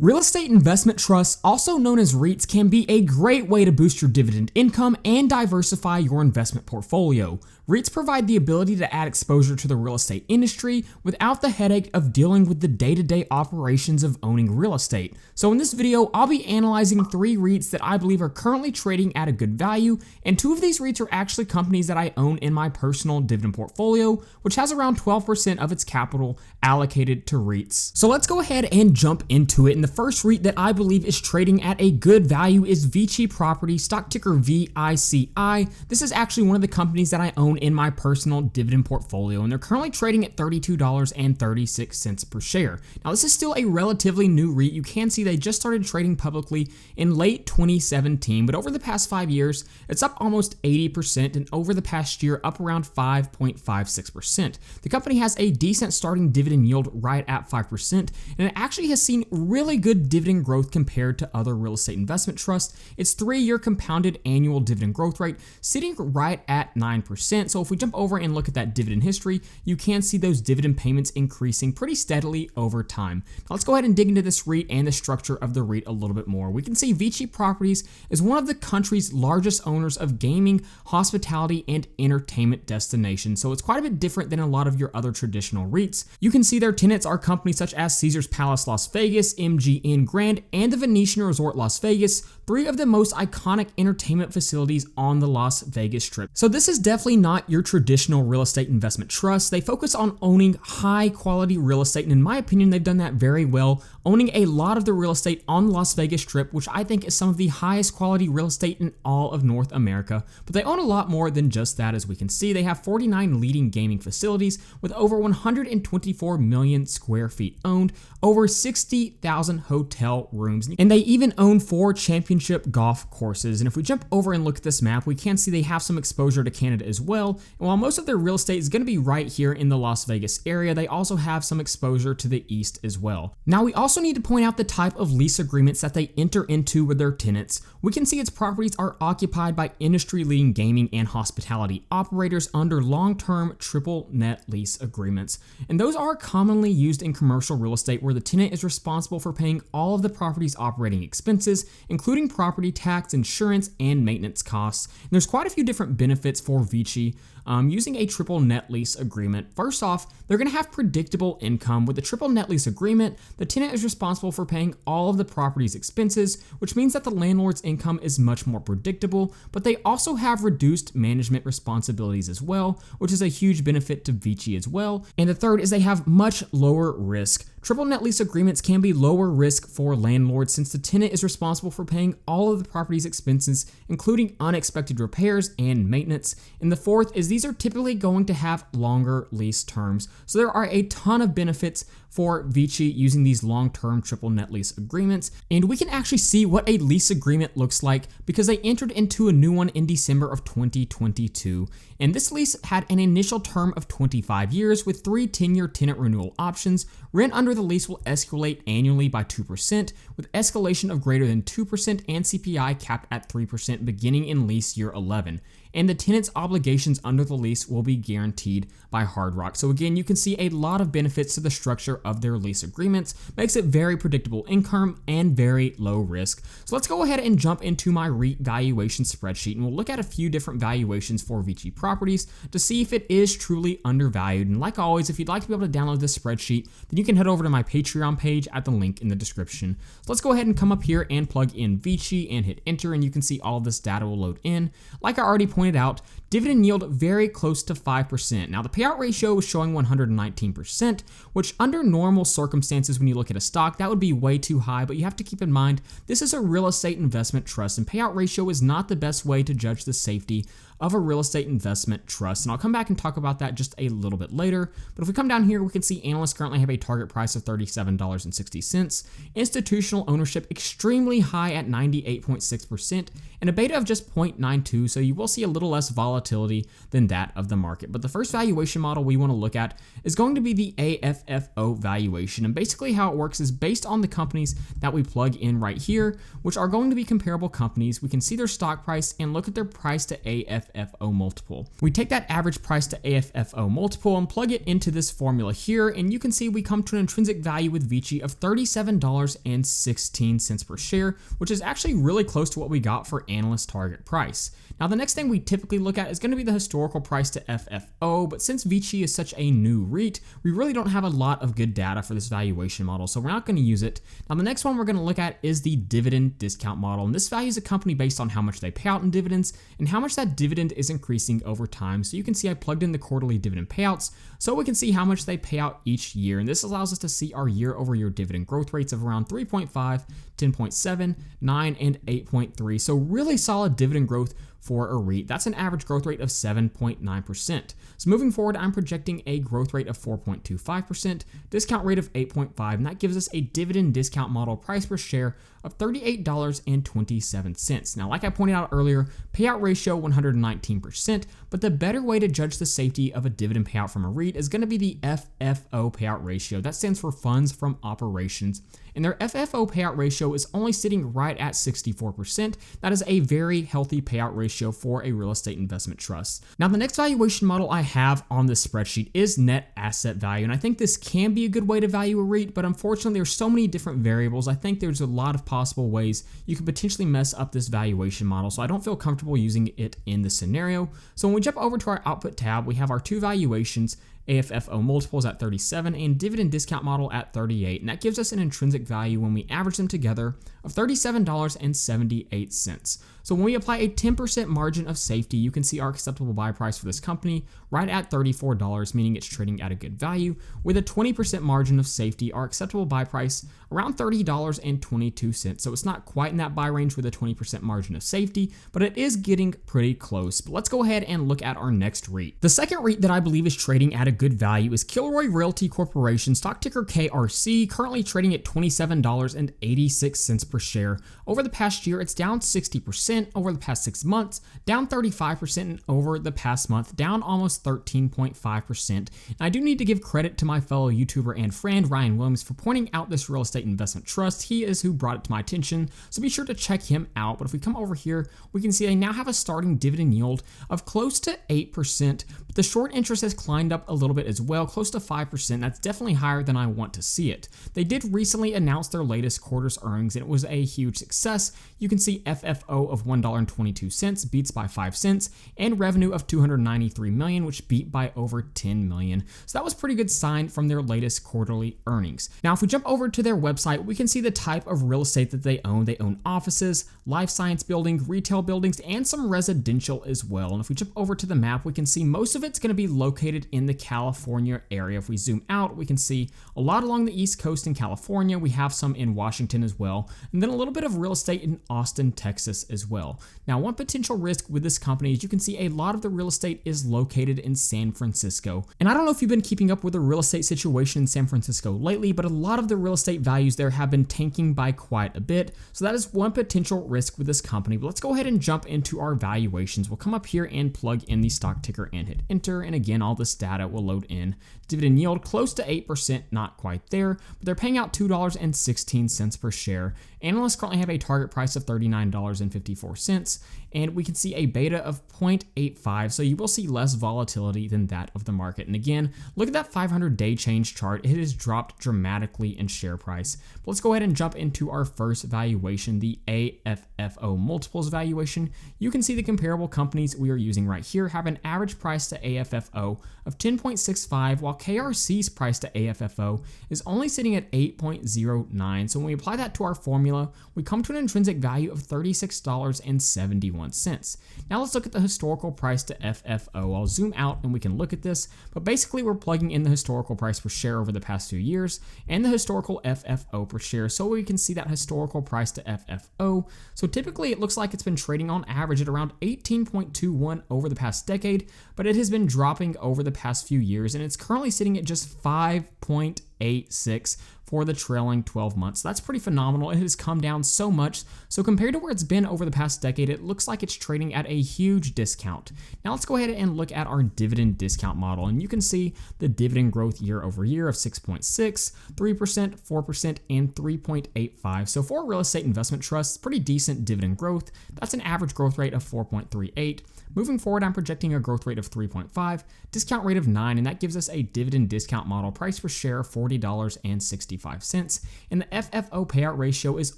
Real estate investment trusts, also known as REITs, can be a great way to boost your dividend income and diversify your investment portfolio. REITs provide the ability to add exposure to the real estate industry without the headache of dealing with the day-to-day operations of owning real estate. So in this video, I'll be analyzing 3 REITs that I believe are currently trading at a good value, and 2 of these REITs are actually companies that I own in my personal dividend portfolio, which has around 12% of its capital allocated to REITs. So let's go ahead and jump into it. And the first REIT that I believe is trading at a good value is VICI Property, stock ticker VICI. This is actually one of the companies that I own in my personal dividend portfolio, and they're currently trading at $32.36 per share. Now, this is still a relatively new REIT. You can see they just started trading publicly in late 2017, but over the past 5 years, it's up almost 80%, and over the past year, up around 5.56%. The company has a decent starting dividend yield right at 5%, and it actually has seen really good dividend growth compared to other real estate investment trusts. Its 3-year compounded annual dividend growth rate sitting right at 9%. So if we jump over and look at that dividend history, you can see those dividend payments increasing pretty steadily over time. Now let's go ahead and dig into this REIT and the structure of the REIT a little bit more. We can see VICI Properties is one of the country's largest owners of gaming, hospitality, and entertainment destinations. So it's quite a bit different than a lot of your other traditional REITs. You can see their tenants are companies such as Caesars Palace Las Vegas, MGM Grand, and the Venetian Resort Las Vegas, 3 of the most iconic entertainment facilities on the Las Vegas Strip. So this is definitely not your traditional real estate investment trust. They focus on owning high quality real estate, and in my opinion, they've done that very well, owning a lot of the real estate on the Las Vegas Strip, which I think is some of the highest quality real estate in all of North America. But they own a lot more than just that. As we can see, they have 49 leading gaming facilities with over 124 million square feet owned, over 60,000 hotel rooms, and they even own 4 championship golf courses. And if we jump over and look at this map, we can see they have some exposure to Canada as well. And while most of their real estate is going to be right here in the Las Vegas area, they also have some exposure to the east as well. Now, we also need to point out the type of lease agreements that they enter into with their tenants. We can see its properties are occupied by industry-leading gaming and hospitality operators under long-term triple net lease agreements. And those are commonly used in commercial real estate where the tenant is responsible for paying all of the property's operating expenses, including property tax, insurance, and maintenance costs. And there's quite a few different benefits for VICI using a triple net lease agreement. First off, they're going to have predictable income. With the triple net lease agreement, the tenant is responsible for paying all of the property's expenses, which means that the landlord's income is much more predictable, but they also have reduced management responsibilities as well, which is a huge benefit to VICI as well. And the third is they have much lower risk. Triple net lease agreements can be lower risk for landlords since the tenant is responsible for paying all of the property's expenses, including unexpected repairs and maintenance. And the fourth is these are typically going to have longer lease terms. So there are a ton of benefits for VICI using these long-term triple net lease agreements. And we can actually see what a lease agreement looks like because they entered into a new one in December of 2022. And this lease had an initial term of 25 years with 3 10-year tenant renewal options. Rent under the lease will escalate annually by 2%, with escalation of greater than 2% and CPI capped at 3% beginning in lease year 11. And the tenant's obligations under the lease will be guaranteed by Hard Rock. So again, you can see a lot of benefits to the structure of their lease agreements, makes it very predictable income and very low risk. So let's go ahead and jump into my REIT valuation spreadsheet, and we'll look at a few different valuations for VICI Properties to see if it is truly undervalued. And like always, if you'd like to be able to download this spreadsheet, then you can head over to my Patreon page at the link in the description. So let's go ahead and come up here and plug in VICI and hit enter, and you can see all of this data will load in. Like I already pointed out, dividend yield very close to 5%. Now the payout ratio is showing 119%, which under normal circumstances when you look at a stock, that would be way too high, but you have to keep in mind this is a real estate investment trust, and payout ratio is not the best way to judge the safety of a real estate investment trust. And I'll come back and talk about that just a little bit later. But if we come down here, we can see analysts currently have a target price of $37.60. Institutional ownership extremely high at 98.6%. and a beta of just 0.92, so you will see a little less volatility than that of the market. But the first valuation model we want to look at is going to be the AFFO valuation, and basically how it works is based on the companies that we plug in right here, which are going to be comparable companies. We can see their stock price and look at their price to AFFO multiple. We take that average price to AFFO multiple and plug it into this formula here, and you can see we come to an intrinsic value with VICI of $37.16 per share, which is actually really close to what we got for analyst target price. Now, the next thing we typically look at is going to be the historical price to FFO, but since VICI is such a new REIT, we really don't have a lot of good data for this valuation model, so we're not going to use it. Now, the next one we're going to look at is the dividend discount model, and this values a company based on how much they pay out in dividends and how much that dividend is increasing over time. So you can see I plugged in the quarterly dividend payouts, so we can see how much they pay out each year, and this allows us to see our year-over-year dividend growth rates of around 3.5, 10.7, 9, and 8.3. So really solid dividend growth for a REIT. That's an average growth rate of 7.9%. So moving forward, I'm projecting a growth rate of 4.25%, discount rate of 8.5, and that gives us a dividend discount model price per share of $38.27. Now, like I pointed out earlier, payout ratio 119%, but the better way to judge the safety of a dividend payout from a REIT is going to be the FFO payout ratio. That stands for funds from operations, and their FFO payout ratio is only sitting right at 64%. That is a very healthy payout ratio for a real estate investment trust. Now, the next valuation model I have on this spreadsheet is net asset value, and I think this can be a good way to value a REIT, but unfortunately there's so many different variables. I think there's a lot of possible ways you could potentially mess up this valuation model, so I don't feel comfortable using it in this scenario. So when we jump over to our output tab, we have our two valuations, AFFO multiples at 37 and dividend discount model at 38, and that gives us an intrinsic value when we average them together of $37.78. So when we apply a 10% margin of safety, you can see our acceptable buy price for this company right at $34, meaning it's trading at a good value. With a 20% margin of safety, our acceptable buy price around $30.22. So it's not quite in that buy range with a 20% margin of safety, but it is getting pretty close. But let's go ahead and look at our next REIT. The second REIT that I believe is trading at a good value is Kilroy Realty Corporation, stock ticker KRC, currently trading at $27.86 per share. Over the past year, it's down 60%. Over the past 6 months, down 35%, and over the past month, down almost 13.5%. And I do need to give credit to my fellow YouTuber and friend Ryan Williams for pointing out this real estate investment trust. He is who brought it to my attention, so be sure to check him out. But if we come over here, we can see they now have a starting dividend yield of close to 8%, but the short interest has climbed up a little bit as well, close to 5%. That's definitely higher than I want to see it. They did recently announce their latest quarter's earnings, and it was a huge success. You can see FFO of $1.22 beats by 5 cents, and revenue of $293 million, which beat by over $10 million. So that was a pretty good sign from their latest quarterly earnings. Now, if we jump over to their website, we can see the type of real estate that they own. They own offices, life science buildings, retail buildings, and some residential as well. And if we jump over to the map, we can see most of it's going to be located in the California area. If we zoom out, we can see a lot along the East Coast in California. We have some in Washington as well, and then a little bit of real estate in Austin, Texas as well. Now, one potential risk with this company is you can see a lot of the real estate is located in San Francisco. And I don't know if you've been keeping up with the real estate situation in San Francisco lately, but a lot of the real estate values there have been tanking by quite a bit. So that is one potential risk with this company. But let's go ahead and jump into our valuations. We'll come up here and plug in the stock ticker and hit enter. And again, all this data will load in. Dividend yield close to 8%, not quite there, but they're paying out $2.16 per share. Analysts currently have a target price of $39.54, and we can see a beta of 0.85, so you will see less volatility than that of the market. And again, look at that 500-day change chart. It has dropped dramatically in share price. But let's go ahead and jump into our first valuation, the AFFO multiples valuation. You can see the comparable companies we are using right here have an average price to AFFO of 10.65, while KRC's price to AFFO is only sitting at 8.09. So when we apply that to our formula, we come to an intrinsic value of $36.71. Now let's look at the historical price to FFO. I'll zoom out and we can look at this, but basically we're plugging in the historical price per share over the past few years and the historical FFO per share, so we can see that historical price to FFO. So typically it looks like it's been trading on average at around 18.21 over the past decade, but it has been dropping over the past few years, and it's currently sitting at just 5.8 0.86 for the trailing 12 months. That's pretty phenomenal. It has come down so much. So compared to where it's been over the past decade, it looks like it's trading at a huge discount. Now let's go ahead and look at our dividend discount model. And you can see the dividend growth year over year of 6.6, 3%, 4%, and 3.85. So for a real estate investment trust, pretty decent dividend growth. That's an average growth rate of 4.38. Moving forward, I'm projecting a growth rate of 3.5, discount rate of 9, and that gives us a dividend discount model price per share of $40.65. And the FFO payout ratio is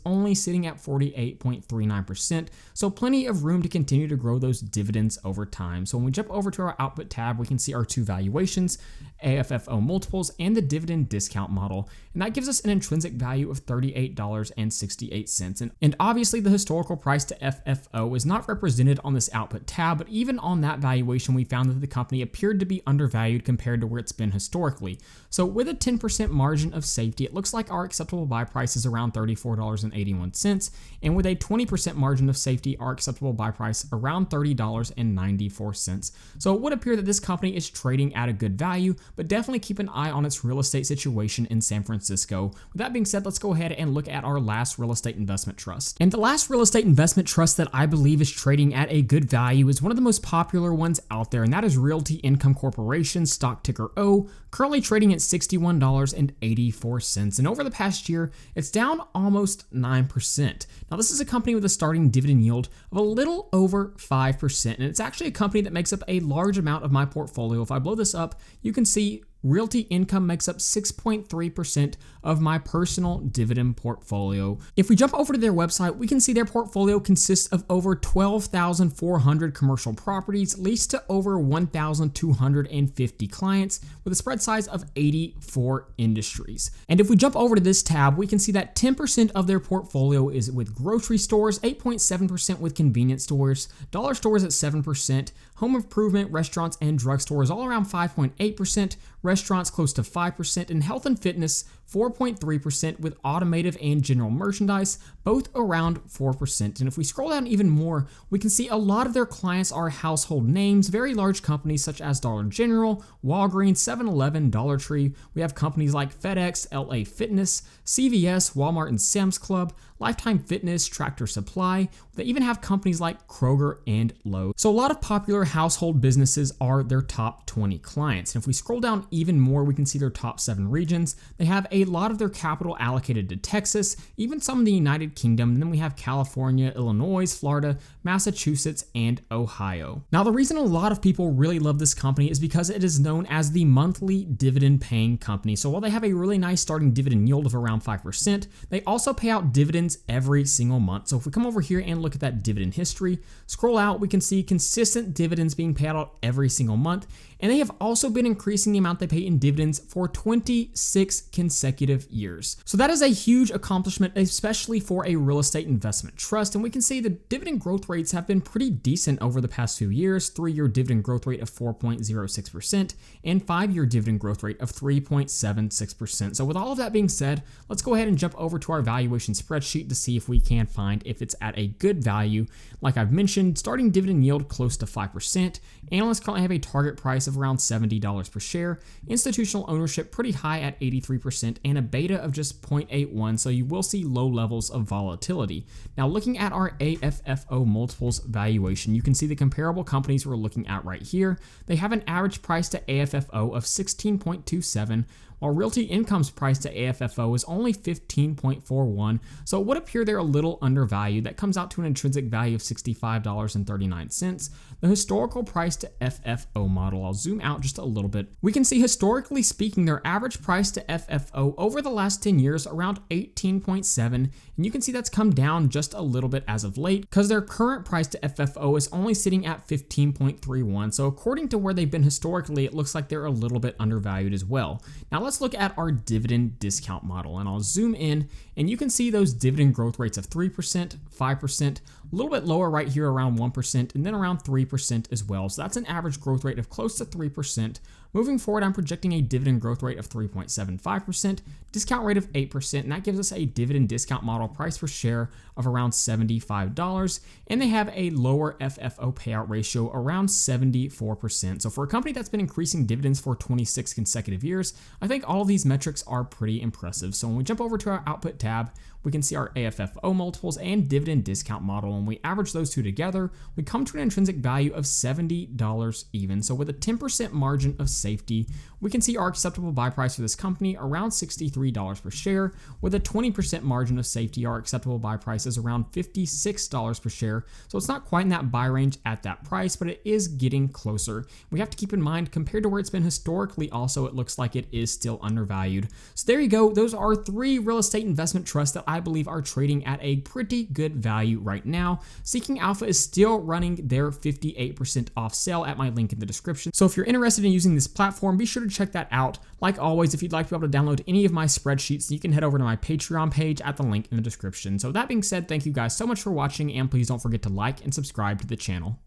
only sitting at 48.39%, so plenty of room to continue to grow those dividends over time. So when we jump over to our output tab, we can see our two valuations, AFFO multiples and the dividend discount model, and that gives us an intrinsic value of $38.68. And obviously the historical price to FFO is not represented on this output tab, but even on that valuation, we found that the company appeared to be undervalued compared to where it's been historically. So with a 10% margin of safety, it looks like our acceptable buy price is around $34.81, and with a 20% margin of safety, our acceptable buy price around $30.94. So it would appear that this company is trading at a good value, but definitely keep an eye on its real estate situation in San Francisco. With that being said, let's go ahead and look at our last real estate investment trust. And the last real estate investment trust that I believe is trading at a good value is one of the most popular ones out there, and that is Realty Income Corporation, stock ticker O, currently trading at $61.84. And over the past year, it's down almost 9%. Now, this is a company with a starting dividend yield of a little over 5%, and it's actually a company that makes up a large amount of my portfolio. If I blow this up, you can see Realty Income makes up 6.3% of my personal dividend portfolio. If we jump over to their website, we can see their portfolio consists of over 12,400 commercial properties leased to over 1,250 clients with a spread size of 84 industries. And if we jump over to this tab, we can see that 10% of their portfolio is with grocery stores, 8.7% with convenience stores, dollar stores at 7%, home improvement, restaurants, and drugstores all around 5.8%, restaurants close to 5%, and health and fitness 4.3%, with automotive and general merchandise both around 4%. And if we scroll down even more, we can see a lot of their clients are household names, very large companies such as Dollar General, Walgreens, 7-Eleven, Dollar Tree. We have companies like FedEx, LA Fitness, CVS, Walmart, and Sam's Club, Lifetime Fitness, Tractor Supply. They even have companies like Kroger and Lowe's. So a lot of popular household businesses are their top 20 clients. And if we scroll down even more, we can see their top 7 regions. They have a lot of their capital allocated to Texas, even some in the United Kingdom. And then we have California, Illinois, Florida, Massachusetts, and Ohio. Now, the reason a lot of people really love this company is because it is known as the monthly dividend paying company. So while they have a really nice starting dividend yield of around 5%, they also pay out dividends every single month. So if we come over here and look at that dividend history, scroll out, we can see consistent dividends being paid out every single month. And they have also been increasing the amount they pay in dividends for 26 consecutive years. So that is a huge accomplishment, especially for a real estate investment trust. And we can see the dividend growth rates have been pretty decent over the past few years. 3-year dividend growth rate of 4.06% and 5-year dividend growth rate of 3.76%. So with all of that being said, let's go ahead and jump over to our valuation spreadsheet to see if we can find if it's at a good value. Like I've mentioned, starting dividend yield close to 5%. Analysts currently have a target price of around $70 per share. Institutional ownership pretty high at 83% and a beta of just 0.81, so you will see low levels of volatility. Now looking at our AFFO multiples valuation, you can see the comparable companies we're looking at right here. They have an average price to AFFO of 16.27, while Realty Income's price to AFFO is only 15.41, so it would appear they're a little undervalued. That comes out to an intrinsic value of $65.39. The historical price to FFO model, I'll zoom out just a little bit. We can see historically speaking, their average price to FFO over the last 10 years around 18.7, and you can see that's come down just a little bit as of late because their current price to FFO is only sitting at 15.31. So according to where they've been historically, it looks like they're a little bit undervalued as well. Now let's look at our dividend discount model, and I'll zoom in and you can see those dividend growth rates of 3%, 5%, a little bit lower right here around 1%, and then around 3% as well. So that's an average growth rate of close to 3%. Moving forward, I'm projecting a dividend growth rate of 3.75%, discount rate of 8%, and that gives us a dividend discount model price per share of around $75, and they have a lower FFO payout ratio around 74%. So for a company that's been increasing dividends for 26 consecutive years, I think think all of these metrics are pretty impressive. So when we jump over to our output tab, we can see our AFFO multiples and dividend discount model. When we average those two together, we come to an intrinsic value of $70 even. So with a 10% margin of safety, we can see our acceptable buy price for this company around $63 per share. With a 20% margin of safety, our acceptable buy price is around $56 per share. So it's not quite in that buy range at that price, but it is getting closer. We have to keep in mind, compared to where it's been historically, also it looks like it is still undervalued. So there you go. Those are 3 real estate investment trusts that I believe are trading at a pretty good value right now. Seeking Alpha is still running their 58% off sale at my link in the description. So if you're interested in using this platform, be sure to check that out. Like always, if you'd like to be able to download any of my spreadsheets, you can head over to my Patreon page at the link in the description. So that being said, thank you guys so much for watching, and please don't forget to like and subscribe to the channel.